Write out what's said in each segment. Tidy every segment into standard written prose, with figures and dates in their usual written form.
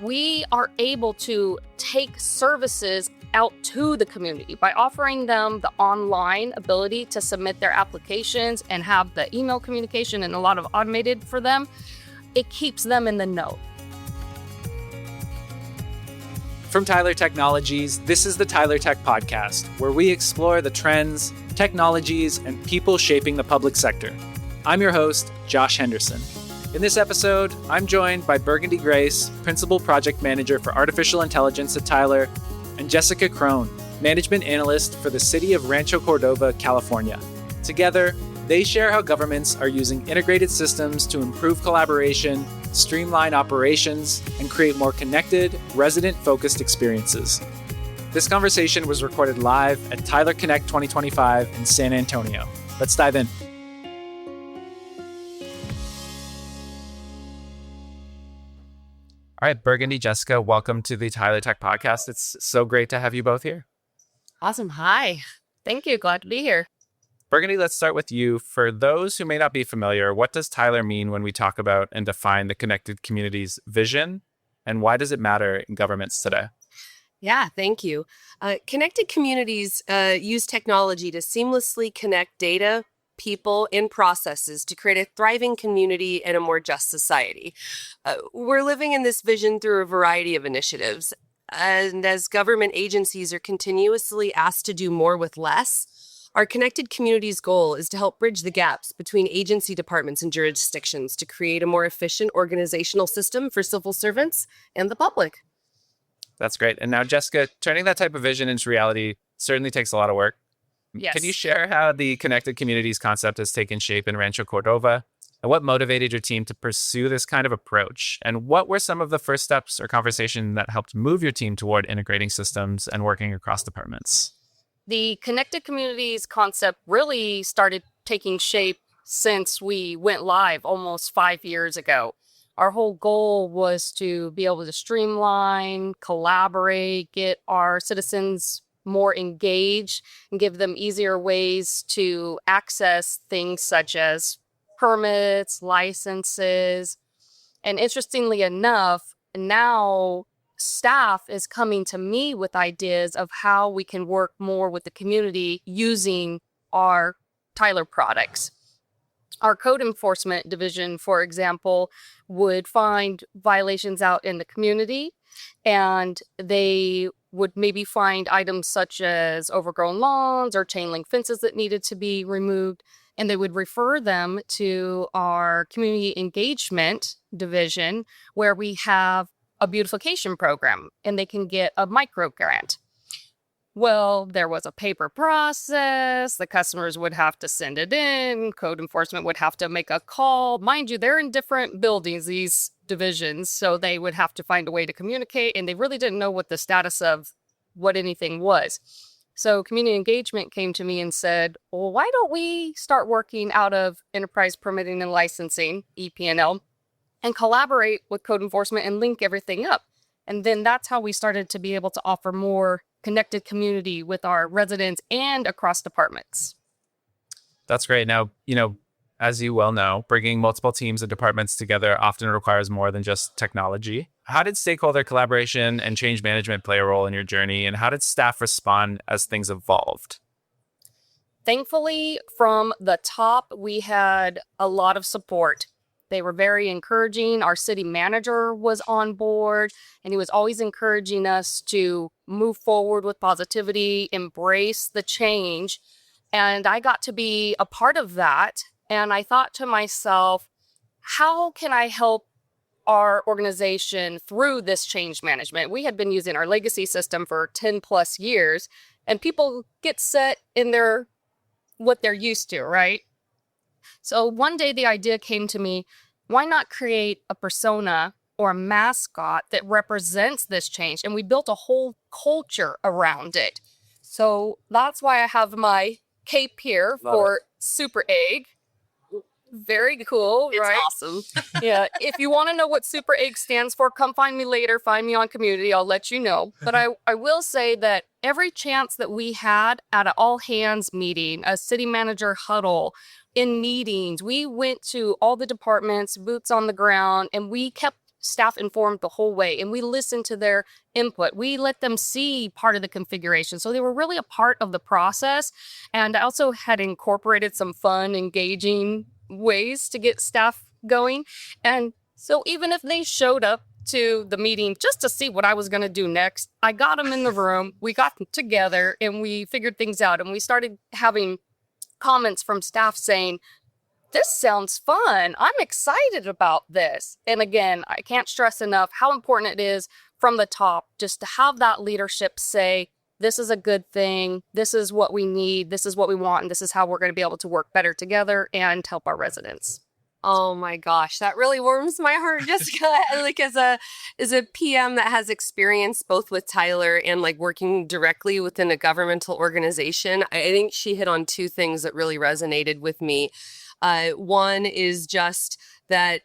we are able to take services out to the community by offering them the online ability to submit their applications and have the email communication and a lot of automated for them. It keeps them in the know. From Tyler Technologies, this is the Tyler Tech Podcast, where we explore the trends, technologies, and people shaping the public sector. I'm your host, Josh Henderson. In this episode, I'm joined by Burgandi Grace, Principal Project Manager for Artificial Intelligence at Tyler, and Jessica Crone, Management Analyst for the City of Rancho Cordova, California. Together, they share how governments are using integrated systems to improve collaboration, streamline operations, and create more connected, resident-focused experiences. This conversation was recorded live at Tyler Connect 2025 in San Antonio. Let's dive in. All right, Burgandi, Jessica, welcome to the Tyler Tech Podcast. It's so great to have you both here. Awesome. Hi. Thank you. Glad to be here. Burgandi, let's start with you. For those who may not be familiar, what does Tyler mean when we talk about and define the connected communities vision, and why does it matter in governments today? Yeah, thank you. Connected communities use technology to seamlessly connect data, people, and processes to create a thriving community and a more just society. We're living in this vision through a variety of initiatives. And as government agencies are continuously asked to do more with less, our connected communities goal is to help bridge the gaps between agency departments and jurisdictions to create a more efficient organizational system for civil servants and the public. That's great. And now, Jessica, turning that type of vision into reality certainly takes a lot of work. Yes. Can you share how the connected communities concept has taken shape in Rancho Cordova? And what motivated your team to pursue this kind of approach? And what were some of the first steps or conversation that helped move your team toward integrating systems and working across departments? The connected communities concept really started taking shape since we went live almost 5 years ago. Our whole goal was to be able to streamline, collaborate, get our citizens more engaged, and give them easier ways to access things such as permits, licenses. And interestingly enough, now staff is coming to me with ideas of how we can work more with the community using our Tyler products. Our code enforcement division, for example, would find violations out in the community, and they would maybe find items such as overgrown lawns or chain link fences that needed to be removed, and they would refer them to our community engagement division, where we have a beautification program, and they can get a micro grant. Well, there was a paper process. The customers would have to send it in. Code enforcement would have to make a call. Mind you, they're in different buildings, these divisions, so they would have to find a way to communicate, and they really didn't know what the status of what anything was. So community engagement came to me and said, well, why don't we start working out of enterprise permitting and licensing, EP&L, and collaborate with code enforcement and link everything up? And then that's how we started to be able to offer more connected community with our residents and across departments. That's great. Now, as you well know, bringing multiple teams and departments together often requires more than just technology. How did stakeholder collaboration and change management play a role in your journey, and how did staff respond as things evolved? Thankfully, from the top, we had a lot of support. They were very encouraging. Our city manager was on board, and he was always encouraging us to move forward with positivity, embrace the change. And I got to be a part of that. And I thought to myself, how can I help our organization through this change management? We had been using our legacy system for 10 plus years, and people get set in what they're used to, right? So one day the idea came to me, why not create a persona or a mascot that represents this change? And we built a whole culture around it. So that's why I have my cape here for Super Egg. Very cool, It's right? awesome. Yeah. If you want to know what Super Egg stands for, come find me later. Find me on community. I'll let you know. But I will say that every chance that we had at an all hands meeting, a city manager huddle, in meetings, we went to all the departments, boots on the ground, and we kept staff informed the whole way, and we listened to their input. We let them see part of the configuration. So they were really a part of the process. And I also had incorporated some fun, engaging ways to get staff going. And so even if they showed up to the meeting just to see what I was going to do next, I got them in the room, we got together, and we figured things out. And we started having comments from staff saying, "This sounds fun. I'm excited about this." And again, I can't stress enough how important it is from the top just to have that leadership say, "This is a good thing. This is what we need. This is what we want. And this is how we're going to be able to work better together and help our residents." Oh my gosh, that really warms my heart, Jessica. Like as a PM that has experience both with Tyler and like working directly within a governmental organization, I think she hit on two things that really resonated with me. One is just that,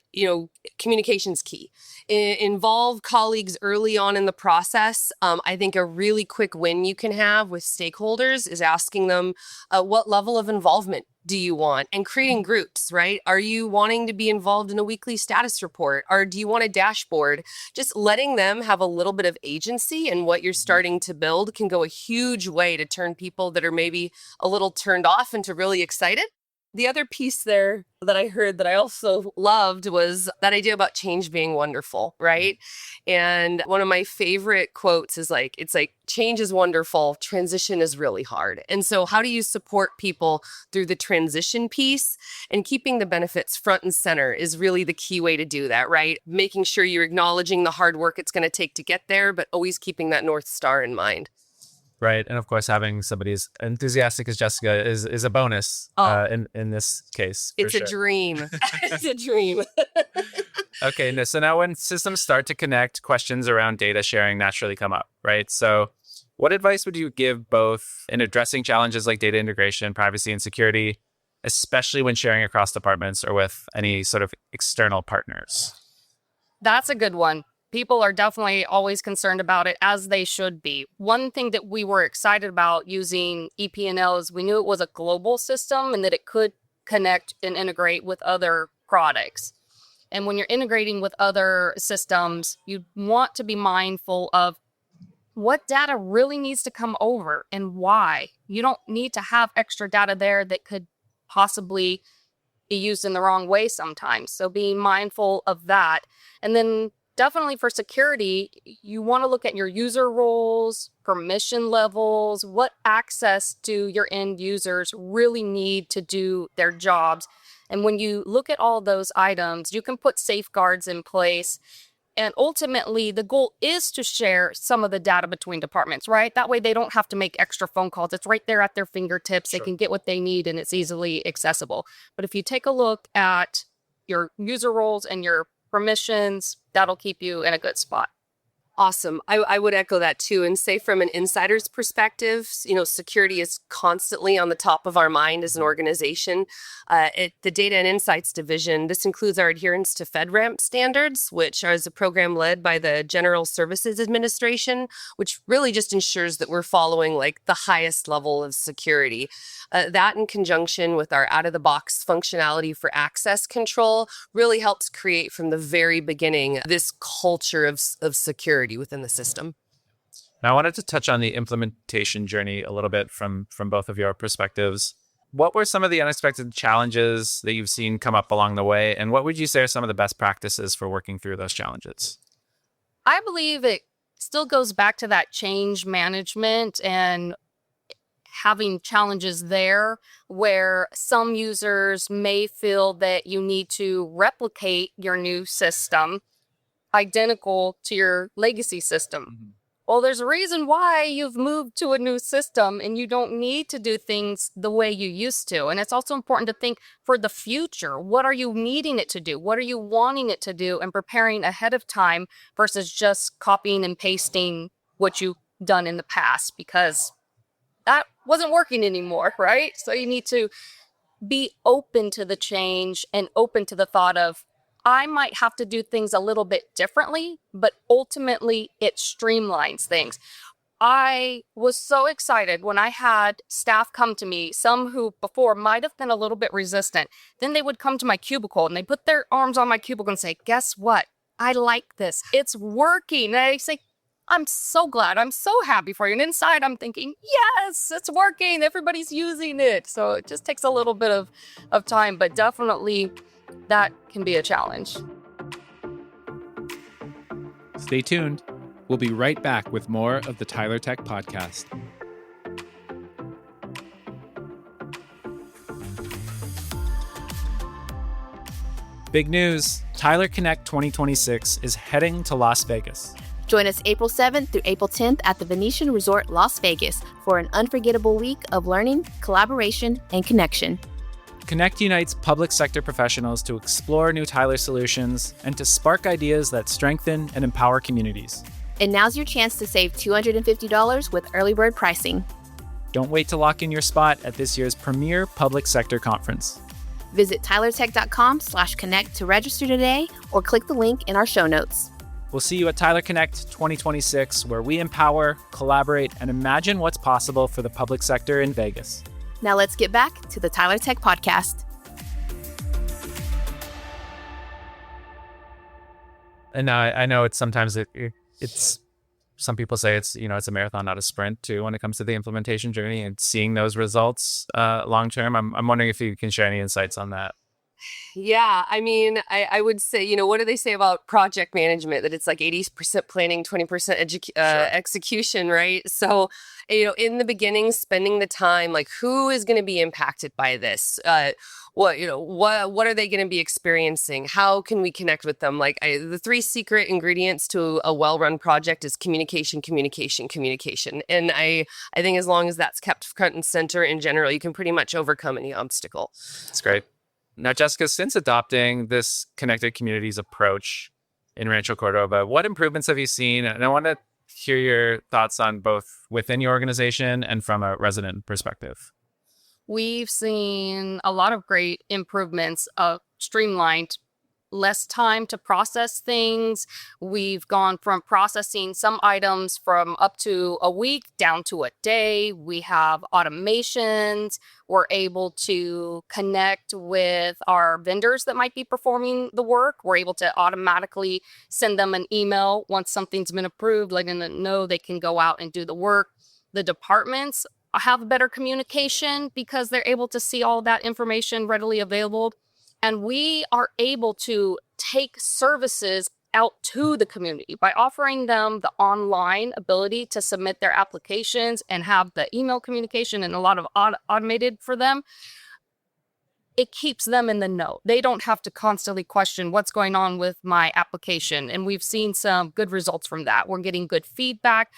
communication's key. Involve colleagues early on in the process. I think a really quick win you can have with stakeholders is asking them, what level of involvement do you want? And creating groups, right? Are you wanting to be involved in a weekly status report? Or do you want a dashboard? Just letting them have a little bit of agency in what you're starting to build can go a huge way to turn people that are maybe a little turned off into really excited. The other piece there that I heard that I also loved was that idea about change being wonderful, right? And one of my favorite quotes is like, it's like, change is wonderful, transition is really hard. And so how do you support people through the transition piece? And keeping the benefits front and center is really the key way to do that, right? Making sure you're acknowledging the hard work it's going to take to get there, but always keeping that North Star in mind. Right. And of course, having somebody as enthusiastic as Jessica is a bonus in this case. It's a dream. It's a dream. Okay. So now when systems start to connect, questions around data sharing naturally come up, right? So what advice would you give both in addressing challenges like data integration, privacy, and security, especially when sharing across departments or with any sort of external partners? That's a good one. People are definitely always concerned about it, as they should be. One thing that we were excited about using EP&L is we knew it was a global system and that it could connect and integrate with other products. And when you're integrating with other systems, you want to be mindful of what data really needs to come over and why. You don't need to have extra data there that could possibly be used in the wrong way sometimes. So being mindful of that. And then definitely for security, you want to look at your user roles, permission levels, what access do your end users really need to do their jobs. And when you look at all those items, you can put safeguards in place. And ultimately, the goal is to share some of the data between departments, right? That way they don't have to make extra phone calls. It's right there at their fingertips. Sure. They can get what they need and it's easily accessible. But if you take a look at your user roles and your permissions, that'll keep you in a good spot. Awesome. I would echo that too, and say from an insider's perspective, security is constantly on the top of our mind as an organization. At the Data and Insights Division, this includes our adherence to FedRAMP standards, which is a program led by the General Services Administration, which really just ensures that we're following like the highest level of security. That in conjunction with our out-of-the-box functionality for access control really helps create from the very beginning this culture of security within the system. Now, I wanted to touch on the implementation journey a little bit from both of your perspectives. What were some of the unexpected challenges that you've seen come up along the way? And what would you say are some of the best practices for working through those challenges? I believe it still goes back to that change management and having challenges there where some users may feel that you need to replicate your new system identical to your legacy system. Mm-hmm. Well, there's a reason why you've moved to a new system and you don't need to do things the way you used to. And it's also important to think for the future. What are you needing it to do? What are you wanting it to do? And preparing ahead of time versus just copying and pasting what you've done in the past, because that wasn't working anymore, right? So you need to be open to the change and open to the thought of, I might have to do things a little bit differently, but ultimately it streamlines things. I was so excited when I had staff come to me, some who before might have been a little bit resistant. Then they would come to my cubicle and they put their arms on my cubicle and say, guess what? I like this. It's working. And I say, I'm so glad. I'm so happy for you. And inside I'm thinking, yes, it's working. Everybody's using it. So it just takes a little bit of time, but definitely that can be a challenge. Stay tuned. We'll be right back with more of the Tyler Tech Podcast. Big news! Tyler Connect 2026 is heading to Las Vegas. Join us April 7th through April 10th at the Venetian Resort, Las Vegas for an unforgettable week of learning, collaboration, and connection. Connect unites public sector professionals to explore new Tyler solutions and to spark ideas that strengthen and empower communities. And now's your chance to save $250 with early bird pricing. Don't wait to lock in your spot at this year's premier public sector conference. Visit tylertech.com/connect to register today or click the link in our show notes. We'll see you at Tyler Connect 2026, where we empower, collaborate, and imagine what's possible for the public sector in Vegas. Now let's get back to the Tyler Tech Podcast. And now I know it's sometimes it's some people say it's a marathon, not a sprint too, when it comes to the implementation journey and seeing those results long term. I'm wondering if you can share any insights on that. Yeah, I mean, I would say, what do they say about project management? That it's like 80% planning, 20% execution, right? So, in the beginning, spending the time, like who is going to be impacted by this? What are they going to be experiencing? How can we connect with them? Like the 3 secret ingredients to a well-run project is communication, communication, communication. And I think as long as that's kept front and center in general, you can pretty much overcome any obstacle. That's great. Now, Jessica, since adopting this connected communities approach in Rancho Cordova, what improvements have you seen? And I want to hear your thoughts on both within your organization and from a resident perspective. We've seen a lot of great improvements of streamlined, less time to process things. We've gone from processing some items from up to a week down to a day. We have automations. We're able to connect with our vendors that might be performing the work. We're able to automatically send them an email once something's been approved, letting them know they can go out and do the work. The departments have better communication because they're able to see all that information readily available. And we are able to take services out to the community by offering them the online ability to submit their applications and have the email communication and a lot of automated for them. It keeps them in the know. They don't have to constantly question what's going on with my application. And we've seen some good results from that. We're getting good feedback.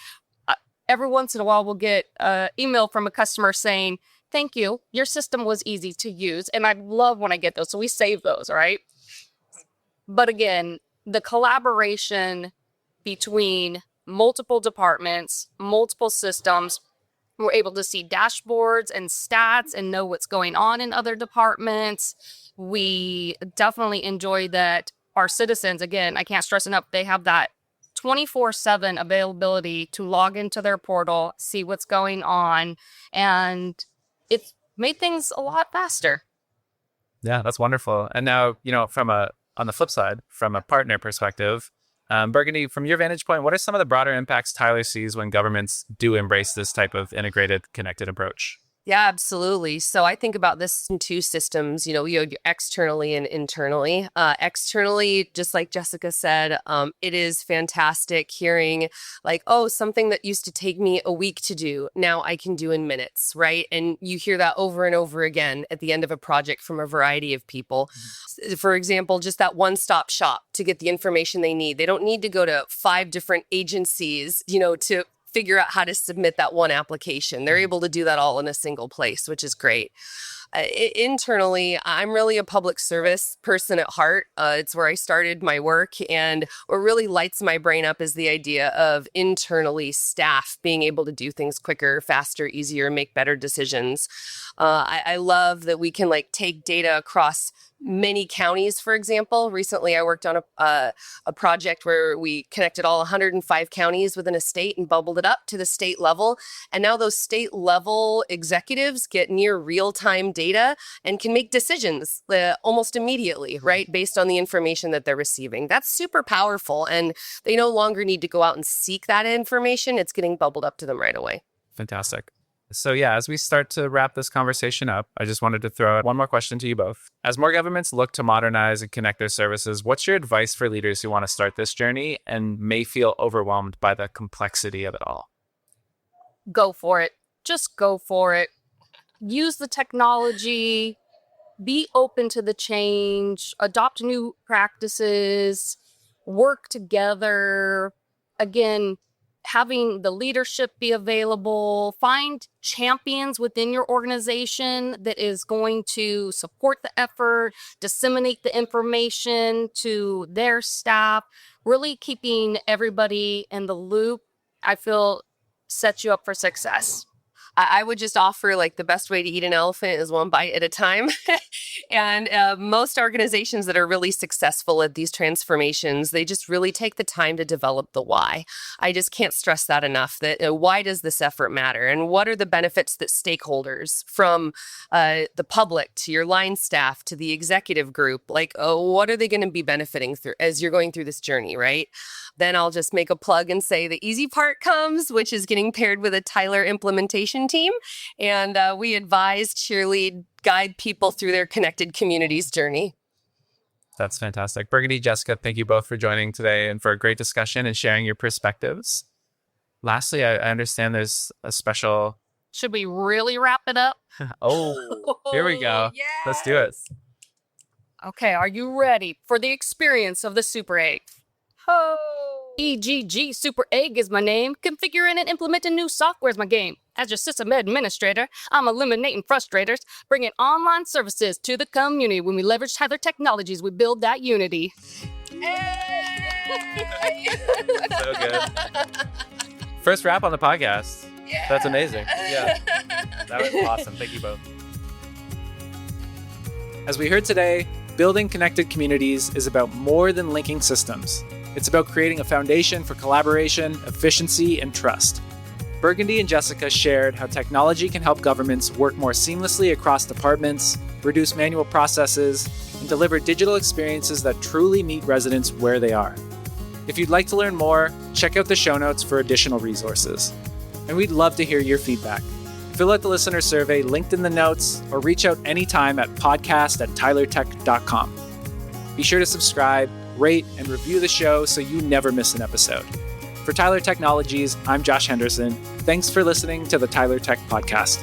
Every once in a while, we'll get an email from a customer saying, thank you. Your system was easy to use. And I love when I get those. So we save those, right? But again, the collaboration between multiple departments, multiple systems, we're able to see dashboards and stats and know what's going on in other departments. We definitely enjoy that our citizens, again, I can't stress enough, they have that 24/7 availability to log into their portal, see what's going on, and it's made things a lot faster. Yeah, that's wonderful. And now, on the flip side, from a partner perspective, Burgandi, from your vantage point, what are some of the broader impacts Tyler sees when governments do embrace this type of integrated, connected approach? Yeah, absolutely. So I think about this in 2 systems, externally and internally. Externally, just like Jessica said, it is fantastic hearing like, oh, something that used to take me a week to do, now I can do in minutes, right? And you hear that over and over again at the end of a project from a variety of people. Mm-hmm. For example, just that one-stop shop to get the information they need. They don't need to go to 5 different agencies, to figure out how to submit that one application. They're able to do that all in a single place, which is great. Internally, I'm really a public service person at heart. It's where I started my work. And what really lights my brain up is the idea of internally staff being able to do things quicker, faster, easier, make better decisions. I love that we can take data across many counties, for example. Recently, I worked on a project where we connected all 105 counties within a state and bubbled it up to the state level. And now those state level executives get near real-time data and can make decisions almost immediately, right? Based on the information that they're receiving. That's super powerful. And they no longer need to go out and seek that information. It's getting bubbled up to them right away. Fantastic. So yeah, as we start to wrap this conversation up, I just wanted to throw out one more question to you both. As more governments look to modernize and connect their services, what's your advice for leaders who want to start this journey and may feel overwhelmed by the complexity of it all? Go for it. Just go for it. Use the technology. Be open to the change. Adopt new practices. Work together. Again, having the leadership be available, find champions within your organization that is going to support the effort, disseminate the information to their staff, really keeping everybody in the loop, I feel sets you up for success. I would just offer the best way to eat an elephant is one bite at a time. And most organizations that are really successful at these transformations, they just really take the time to develop the why. I just can't stress that enough, that why does this effort matter? And what are the benefits that stakeholders from the public to your line staff to the executive group, what are they going to be benefiting through as you're going through this journey, right? Then I'll just make a plug and say the easy part comes, which is getting paired with a Tyler implementation team. And we advise, cheerlead, guide people through their connected communities journey. That's fantastic. Burgandi, Jessica, thank you both for joining today and for a great discussion and sharing your perspectives. Lastly, I understand there's a special... Should we really wrap it up? Oh, here we go. Yes. Let's do it. Okay, are you ready for the experience of the Super Egg? Ho! EGG Super Egg is my name. Configuring and implementing new software is my game. As your system administrator, I'm eliminating frustrators, bringing online services to the community. When we leverage Tyler technologies, we build that unity. So good. First rap on the podcast. Yeah. That's amazing. Yeah. That was awesome. Thank you both. As we heard today, building connected communities is about more than linking systems. It's about creating a foundation for collaboration, efficiency, and trust. Burgandi and Jessica shared how technology can help governments work more seamlessly across departments, reduce manual processes, and deliver digital experiences that truly meet residents where they are. If you'd like to learn more, check out the show notes for additional resources. And we'd love to hear your feedback. Fill out the listener survey linked in the notes or reach out anytime at podcast@tylertech.com. Be sure to subscribe, rate, and review the show so you never miss an episode. For Tyler Technologies, I'm Josh Henderson. Thanks for listening to the Tyler Tech Podcast.